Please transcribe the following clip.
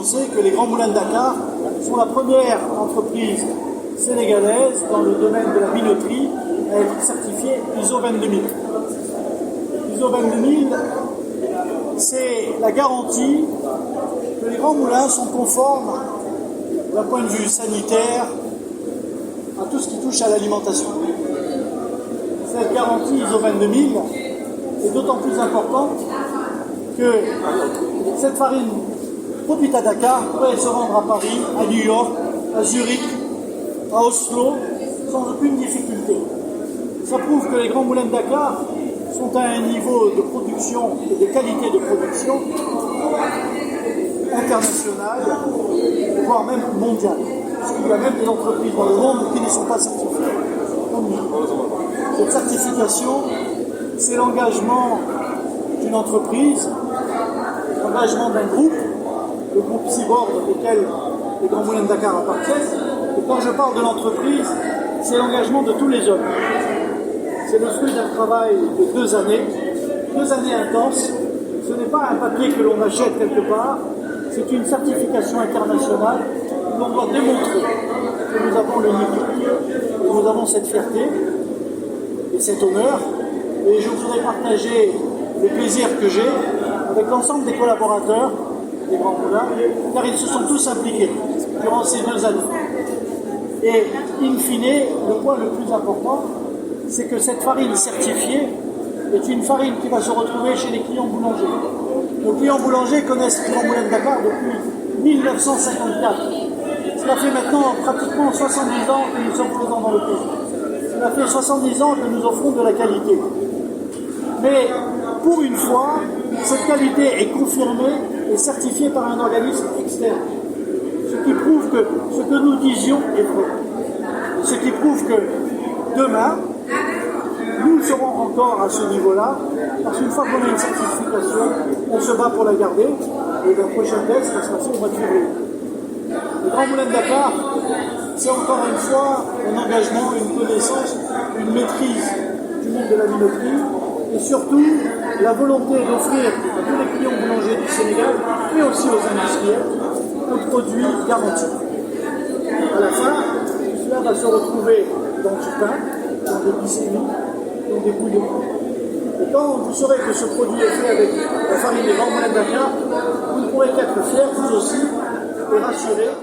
annoncer que les Grands Moulins de Dakar sont la première entreprise sénégalaise dans le domaine de la minoterie à être certifiée ISO 22000. ISO 22000, c'est la garantie que les grands moulins sont conformes d'un point de vue sanitaire à tout ce qui touche à l'alimentation. Cette garantie ISO 22000 est d'autant plus importante que cette farine produite à Dakar pourrait se rendre à Paris, à New York, à Zurich, à Oslo, sans aucune difficulté. Ça prouve que les grands moulins de Dakar sont à un niveau de production et de qualité de production international, voire même mondial. Parce qu'il y a même des entreprises dans le monde qui ne sont pas certifiées comme nous. Cette certification, c'est l'engagement d'une entreprise, l'engagement d'un groupe, le groupe Seaboard auquel les Grands Moulins de Dakar appartiennent. Et quand je parle de l'entreprise, c'est l'engagement de tous les hommes. C'est le fruit d'un travail de 2 années intenses. Ce n'est pas un papier que l'on achète quelque part, c'est une certification internationale où l'on doit démontrer que nous avons le niveau, que nous avons cette fierté et cet honneur. Et je voudrais partager le plaisir que j'ai avec l'ensemble des collaborateurs des Grands Moulins, car ils se sont tous impliqués durant ces 2 années. Et in fine, le point le plus important, c'est que cette farine certifiée est une farine qui va se retrouver chez les clients boulangers. Nos clients boulangers connaissent les Grands Moulins de Dakar depuis 1954. Cela fait maintenant pratiquement 70 ans que nous sommes présents dans le pays. Cela fait 70 ans que nous offrons de la qualité. Mais pour une fois, cette qualité est confirmée et certifiée par un organisme externe. Ce qui prouve que ce que nous disions est vrai. Ce qui prouve que demain, nous serons encore à ce niveau-là, parce qu'une fois qu'on a une certification, on se bat pour la garder, et le prochain test va se passer au mois de février. Le Grand Moulin de Dakar, c'est encore une fois un engagement, une connaissance, une maîtrise du monde de la minoterie, et surtout la volonté d'offrir à tous les clients boulangers du Sénégal, mais aussi aux industriels, un produit garanti. À la fin, cela va se retrouver dans du pain, dans des biscuits, dans des bouillons. Et quand vous saurez que ce produit est fait avec la farine des Grands Moulins de Dakar, vous ne pourrez qu'être fiers, vous aussi, et rassurés.